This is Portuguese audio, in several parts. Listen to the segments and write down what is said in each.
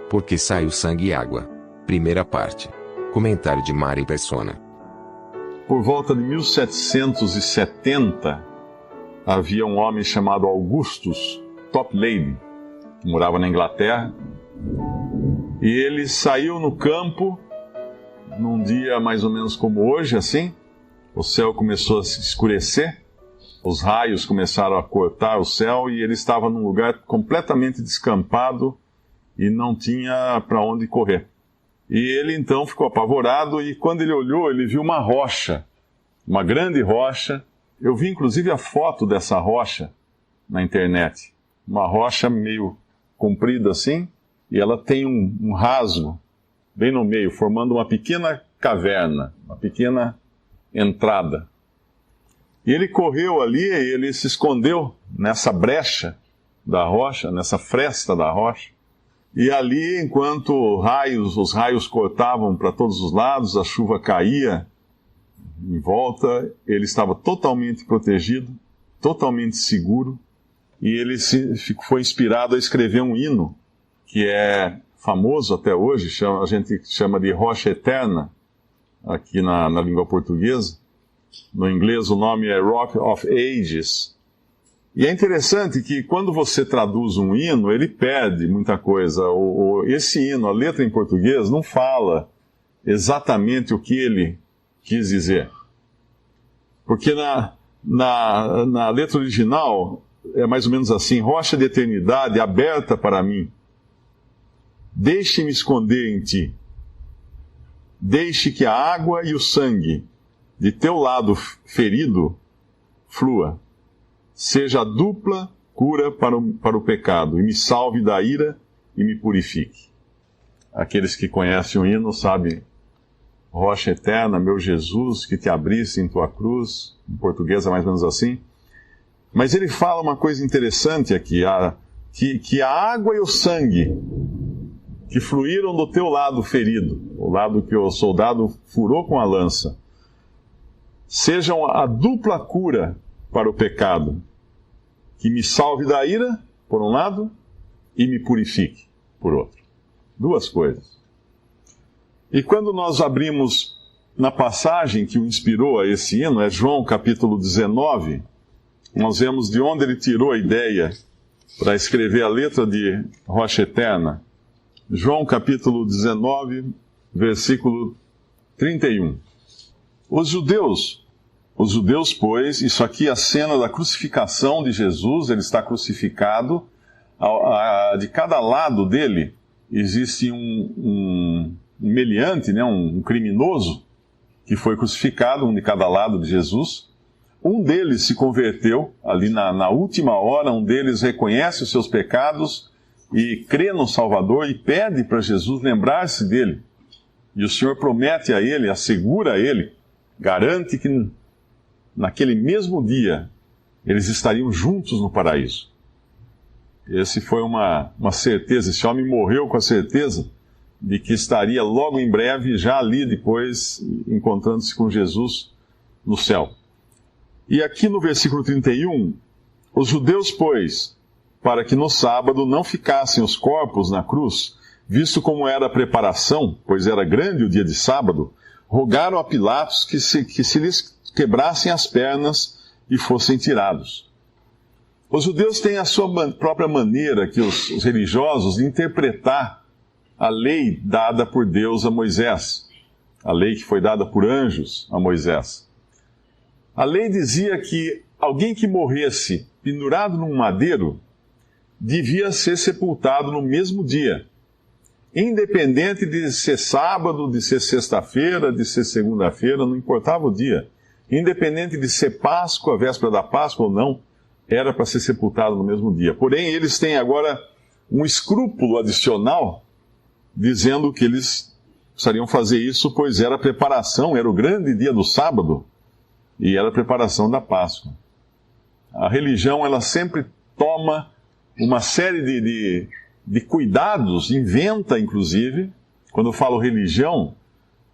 Porque sai o sangue e água. Primeira parte. Comentário de Mari Persona. Por volta de 1770, havia um homem chamado Augustus Toplady, que morava na Inglaterra, e ele saiu no campo num dia mais ou menos como hoje, assim. O céu começou a se escurecer, os raios começaram a cortar o céu e ele estava num lugar completamente descampado e não tinha para onde correr. E ele então ficou apavorado e quando ele olhou, ele viu uma rocha, uma grande rocha. Eu vi inclusive a foto dessa rocha na internet. Uma rocha meio comprida assim, e ela tem um rasgo bem no meio, formando uma pequena caverna, uma pequena entrada. E ele correu ali, ele se escondeu nessa brecha da rocha, nessa fresta da rocha. E ali, enquanto os raios cortavam para todos os lados, a chuva caía em volta, ele estava totalmente protegido, totalmente seguro, e ele foi inspirado a escrever um hino, que é famoso até hoje, a gente chama de Rocha Eterna, aqui na língua portuguesa. No inglês o nome é Rock of Ages. E é interessante que quando você traduz um hino, ele perde muita coisa. Esse hino, a letra em português, não fala exatamente o que ele quis dizer. Porque na letra original é mais ou menos assim: rocha de eternidade aberta para mim, deixe-me esconder em ti. Deixe que a água e o sangue de teu lado ferido flua. Seja a dupla cura para o pecado, e me salve da ira e me purifique. Aqueles que conhecem o hino sabem: rocha eterna, meu Jesus, que te abriste em tua cruz. Em português é mais ou menos assim. Mas ele fala uma coisa interessante aqui, que a água e o sangue que fluíram do teu lado ferido, o lado que o soldado furou com a lança, sejam a dupla cura para o pecado, que me salve da ira, por um lado, e me purifique, por outro. Duas coisas. E quando nós abrimos na passagem que o inspirou a esse hino, é João capítulo 19, nós vemos de onde ele tirou a ideia para escrever a letra de Rocha Eterna. João capítulo 19, versículo 31. Os judeus, pois, isso aqui é a cena da crucificação de Jesus, ele está crucificado, de cada lado dele existe um meliante, né, um criminoso, que foi crucificado, um de cada lado de Jesus. Um deles se converteu, ali na última hora, um deles reconhece os seus pecados e crê no Salvador e pede para Jesus lembrar-se dele. E o Senhor promete a ele, assegura a ele, garante que naquele mesmo dia eles estariam juntos no paraíso. Esse foi uma certeza, esse homem morreu com a certeza de que estaria logo em breve, já ali depois, encontrando-se com Jesus no céu. E aqui no versículo 31, os judeus, pois, para que no sábado não ficassem os corpos na cruz, visto como era a preparação, pois era grande o dia de sábado, rogaram a Pilatos que se lhes quebrassem as pernas e fossem tirados. Os judeus têm a sua própria maneira, que os religiosos, de interpretar a lei dada por Deus a Moisés, a lei que foi dada por anjos a Moisés. A lei dizia que alguém que morresse pendurado num madeiro devia ser sepultado no mesmo dia, independente de ser sábado, de ser sexta-feira, de ser segunda-feira, não importava o dia. Independente de ser Páscoa, véspera da Páscoa ou não, era para ser sepultado no mesmo dia. Porém, eles têm agora um escrúpulo adicional, dizendo que eles precisariam fazer isso, pois era a preparação, era o grande dia do sábado, e era a preparação da Páscoa. A religião, ela sempre toma uma série de cuidados, inventa inclusive, quando eu falo religião,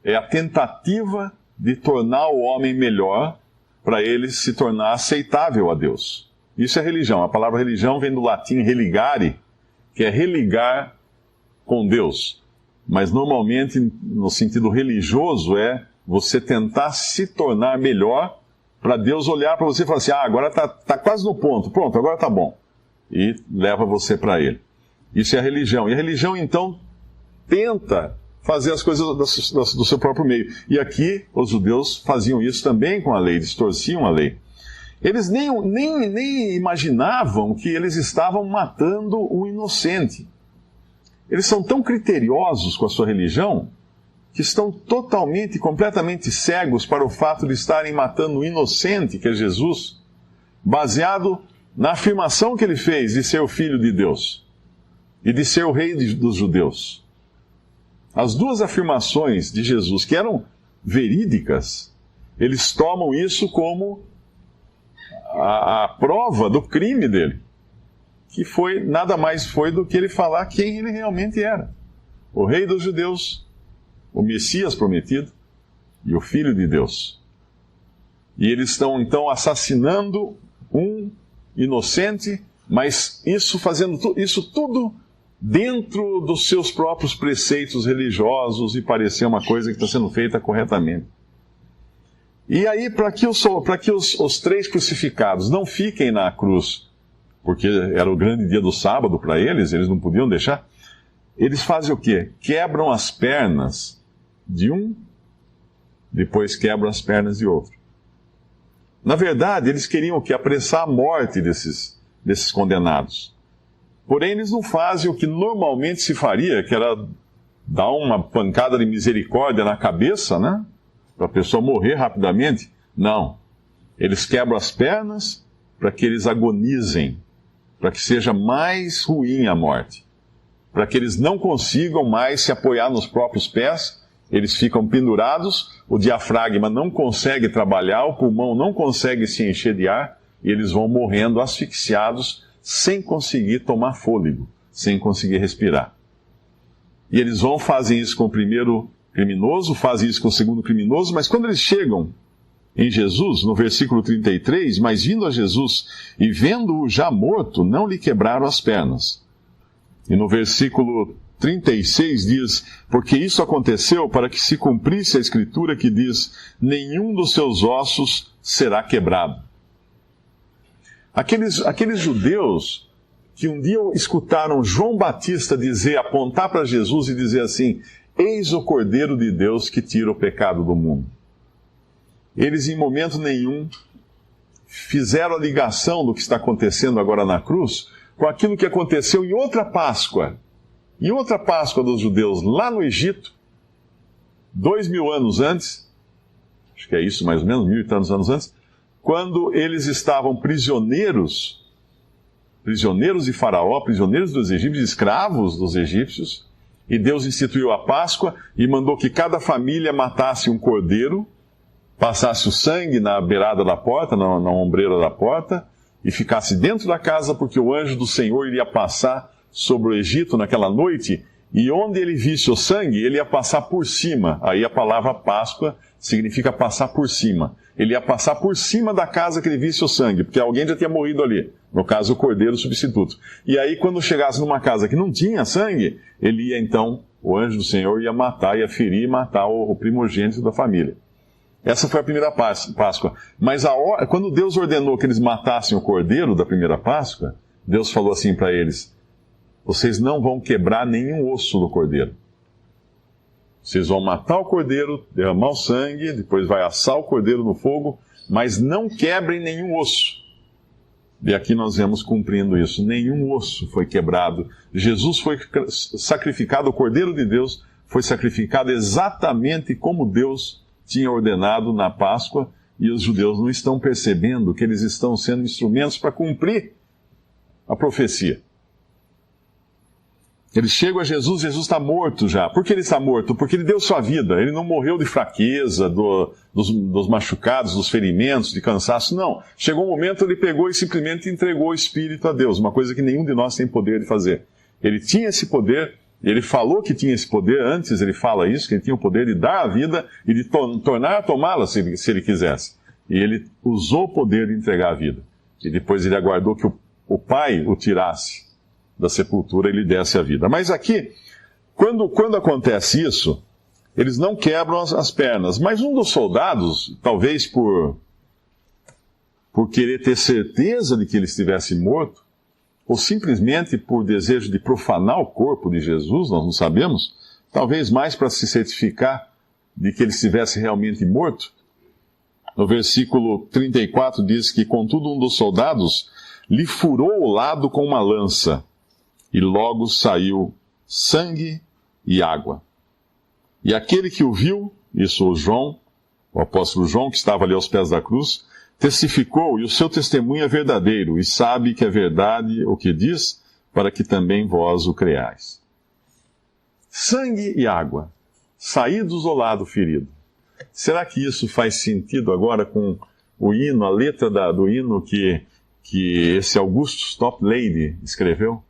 é a tentativa de tornar o homem melhor para ele se tornar aceitável a Deus. Isso é religião. A palavra religião vem do latim religare, que é religar com Deus. Mas normalmente, no sentido religioso, é você tentar se tornar melhor para Deus olhar para você e falar assim, agora tá quase no ponto, pronto, agora tá bom. E leva você para Ele. Isso é a religião. E a religião, então, tenta fazer as coisas do seu próprio meio. E aqui, os judeus faziam isso também com a lei, distorciam a lei. Eles nem imaginavam que eles estavam matando um inocente. Eles são tão criteriosos com a sua religião que estão totalmente, completamente cegos para o fato de estarem matando o inocente, que é Jesus, baseado na afirmação que ele fez de ser o Filho de Deus e de ser o Rei dos judeus. As duas afirmações de Jesus, que eram verídicas, eles tomam isso como a prova do crime dele, que nada mais foi do que ele falar quem ele realmente era. O Rei dos judeus, o Messias prometido e o Filho de Deus. E eles estão então assassinando um inocente, mas fazendo isso tudo dentro dos seus próprios preceitos religiosos e parecer uma coisa que está sendo feita corretamente. E aí, para que os três crucificados não fiquem na cruz, porque era o grande dia do sábado para eles não podiam deixar, eles fazem o quê? Quebram as pernas de um, depois quebram as pernas de outro. Na verdade, eles queriam o quê? Apressar a morte desses condenados. Porém, eles não fazem o que normalmente se faria, que era dar uma pancada de misericórdia na cabeça, né? Para a pessoa morrer rapidamente. Não. Eles quebram as pernas para que eles agonizem, para que seja mais ruim a morte. Para que eles não consigam mais se apoiar nos próprios pés, eles ficam pendurados, o diafragma não consegue trabalhar, o pulmão não consegue se encher de ar, e eles vão morrendo asfixiados, sem conseguir tomar fôlego, sem conseguir respirar. E eles fazem isso com o primeiro criminoso, fazem isso com o segundo criminoso, mas quando eles chegam em Jesus, no versículo 33, mas vindo a Jesus e vendo-o já morto, não lhe quebraram as pernas. E no versículo 36 diz, porque isso aconteceu para que se cumprisse a escritura que diz, nenhum dos seus ossos será quebrado. Aqueles judeus que um dia escutaram João Batista apontar para Jesus e dizer assim, eis o Cordeiro de Deus que tira o pecado do mundo. Eles em momento nenhum fizeram a ligação do que está acontecendo agora na cruz com aquilo que aconteceu em outra Páscoa dos judeus lá no Egito, 2000 anos antes, acho que é isso mais ou menos, 1000 e tantos anos antes, quando eles estavam prisioneiros de Faraó, prisioneiros dos egípcios, escravos dos egípcios, e Deus instituiu a Páscoa e mandou que cada família matasse um cordeiro, passasse o sangue na beirada da porta, na ombreira da porta, e ficasse dentro da casa, porque o anjo do Senhor iria passar sobre o Egito naquela noite, e onde ele visse o sangue, ele ia passar por cima. Aí a palavra Páscoa significa passar por cima. Ele ia passar por cima da casa que ele visse o sangue, porque alguém já tinha morrido ali. No caso, o cordeiro substituto. E aí, quando chegasse numa casa que não tinha sangue, ele ia então, o anjo do Senhor ia matar, ia ferir e matar o primogênito da família. Essa foi a primeira Páscoa. Mas quando Deus ordenou que eles matassem o cordeiro da primeira Páscoa, Deus falou assim para eles, vocês não vão quebrar nenhum osso do cordeiro. Vocês vão matar o cordeiro, derramar o sangue, depois vai assar o cordeiro no fogo, mas não quebrem nenhum osso. E aqui nós vemos cumprindo isso. Nenhum osso foi quebrado. Jesus foi sacrificado, o Cordeiro de Deus foi sacrificado exatamente como Deus tinha ordenado na Páscoa, e os judeus não estão percebendo que eles estão sendo instrumentos para cumprir a profecia. Eles chegam a Jesus está morto já. Por que ele está morto? Porque ele deu sua vida. Ele não morreu de fraqueza, dos machucados, dos ferimentos, de cansaço. Não. Chegou um momento, ele pegou e simplesmente entregou o Espírito a Deus. Uma coisa que nenhum de nós tem poder de fazer. Ele tinha esse poder, ele falou que tinha esse poder, antes ele fala isso, que ele tinha o poder de dar a vida e de tornar a tomá-la se ele quisesse. E ele usou o poder de entregar a vida. E depois ele aguardou que o Pai o tirasse da sepultura e lhe desse a vida. Mas aqui, Quando acontece isso, eles não quebram as pernas, mas um dos soldados, talvez por querer ter certeza de que ele estivesse morto, ou simplesmente por desejo de profanar o corpo de Jesus, nós não sabemos, talvez mais para se certificar de que ele estivesse realmente morto. No versículo 34 diz que, contudo, um dos soldados lhe furou o lado com uma lança, e logo saiu sangue e água. E aquele que o viu, isso o apóstolo João, que estava ali aos pés da cruz, testificou, e o seu testemunho é verdadeiro, e sabe que é verdade o que diz, para que também vós o creais. Sangue e água, saídos do lado ferido. Será que isso faz sentido agora com o hino, a letra do hino que esse Augustus Toplady escreveu?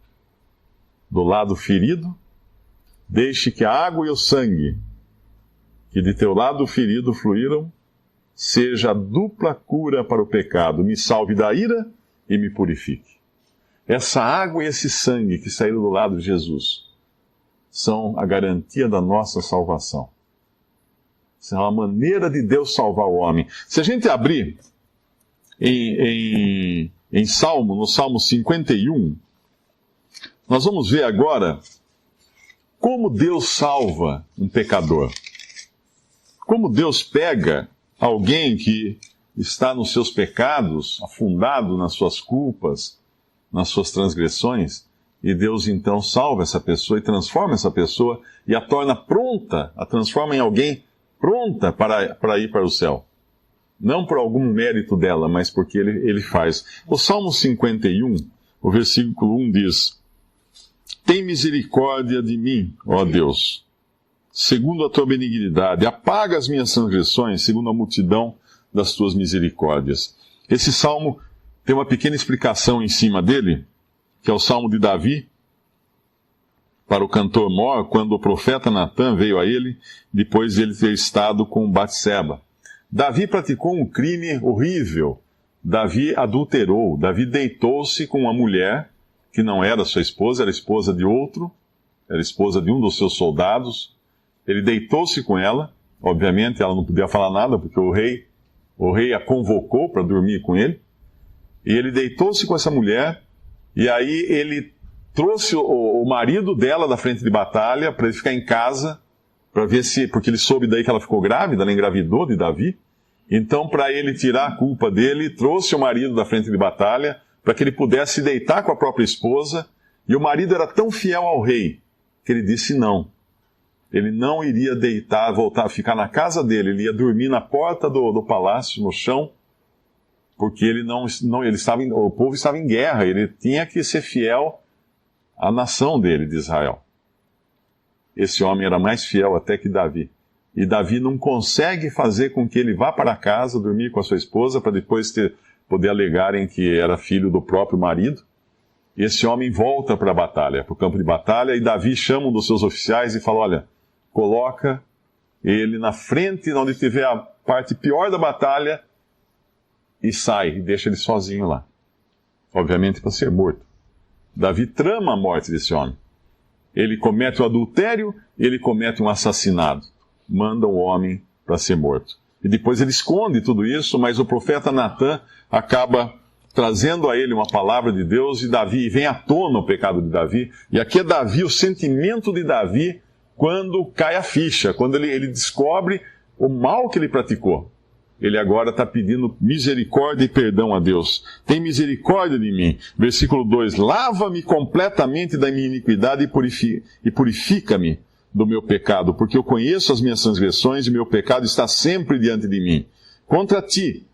Do lado ferido, deixe que a água e o sangue, que de teu lado ferido fluíram, seja a dupla cura para o pecado, me salve da ira e me purifique. Essa água e esse sangue que saíram do lado de Jesus são a garantia da nossa salvação. São a maneira de Deus salvar o homem. Se a gente abrir no Salmo 51, nós vamos ver agora como Deus salva um pecador. Como Deus pega alguém que está nos seus pecados, afundado nas suas culpas, nas suas transgressões, e Deus então salva essa pessoa e transforma essa pessoa e a torna pronta, a transforma em alguém pronta para ir para o céu. Não por algum mérito dela, mas porque ele faz. O Salmo 51, o versículo 1 diz: tem misericórdia de mim, ó Deus, segundo a tua benignidade, apaga as minhas transgressões, segundo a multidão das tuas misericórdias. Esse salmo tem uma pequena explicação em cima dele, que é o salmo de Davi, para o cantor mor, quando o profeta Natã veio a ele, depois de ele ter estado com Batseba. Davi praticou um crime horrível. Davi adulterou, Davi deitou-se com uma mulher que não era sua esposa, era esposa de outro, era esposa de um dos seus soldados. Ele deitou-se com ela, obviamente ela não podia falar nada, porque o rei a convocou para dormir com ele, e ele deitou-se com essa mulher, e aí ele trouxe o marido dela da frente de batalha para ele ficar em casa, para ver se, porque ele soube daí que ela ficou grávida, ela engravidou de Davi, então para ele tirar a culpa dele, trouxe o marido da frente de batalha, para que ele pudesse deitar com a própria esposa, e o marido era tão fiel ao rei, que ele disse não. Ele não iria deitar, voltar, ficar na casa dele, ele ia dormir na porta do palácio, no chão, porque o povo estava em guerra, ele tinha que ser fiel à nação dele, de Israel. Esse homem era mais fiel até que Davi. E Davi não consegue fazer com que ele vá para casa, dormir com a sua esposa, para depois poder alegarem que era filho do próprio marido. E esse homem volta para a batalha, para o campo de batalha, e Davi chama um dos seus oficiais e fala: olha, coloca ele na frente, onde tiver a parte pior da batalha, e sai, e deixa ele sozinho lá. Obviamente para ser morto. Davi trama a morte desse homem. Ele comete o adultério, ele comete um assassinato. Manda o homem para ser morto. E depois ele esconde tudo isso, mas o profeta Natã acaba trazendo a ele uma palavra de Deus, e vem à tona o pecado de Davi. E aqui é Davi, o sentimento de Davi, quando cai a ficha, quando ele descobre o mal que ele praticou. Ele agora está pedindo misericórdia e perdão a Deus. Tem misericórdia de mim. Versículo 2: lava-me completamente da minha iniquidade e purifica-me do meu pecado, porque eu conheço as minhas transgressões e meu pecado está sempre diante de mim. Contra ti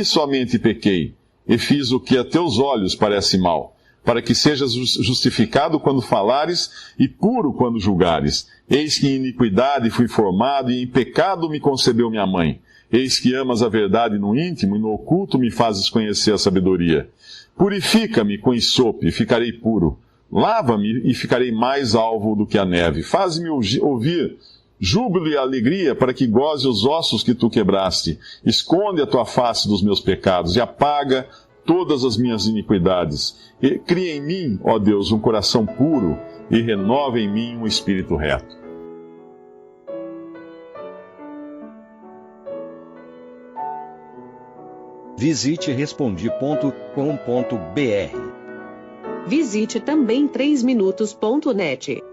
somente pequei, e fiz o que a teus olhos parece mal, para que sejas justificado quando falares e puro quando julgares. Eis que em iniquidade fui formado e em pecado me concebeu minha mãe. Eis que amas a verdade no íntimo e no oculto me fazes conhecer a sabedoria. Purifica-me com hisope e ficarei puro. Lava-me e ficarei mais alvo do que a neve. Faz-me ouvir júbilo e alegria para que goze os ossos que tu quebraste. Esconde a tua face dos meus pecados e apaga todas as minhas iniquidades. E cria em mim, ó Deus, um coração puro e renova em mim um espírito reto. Visite Respondi.com.br. Visite também 3minutos.net.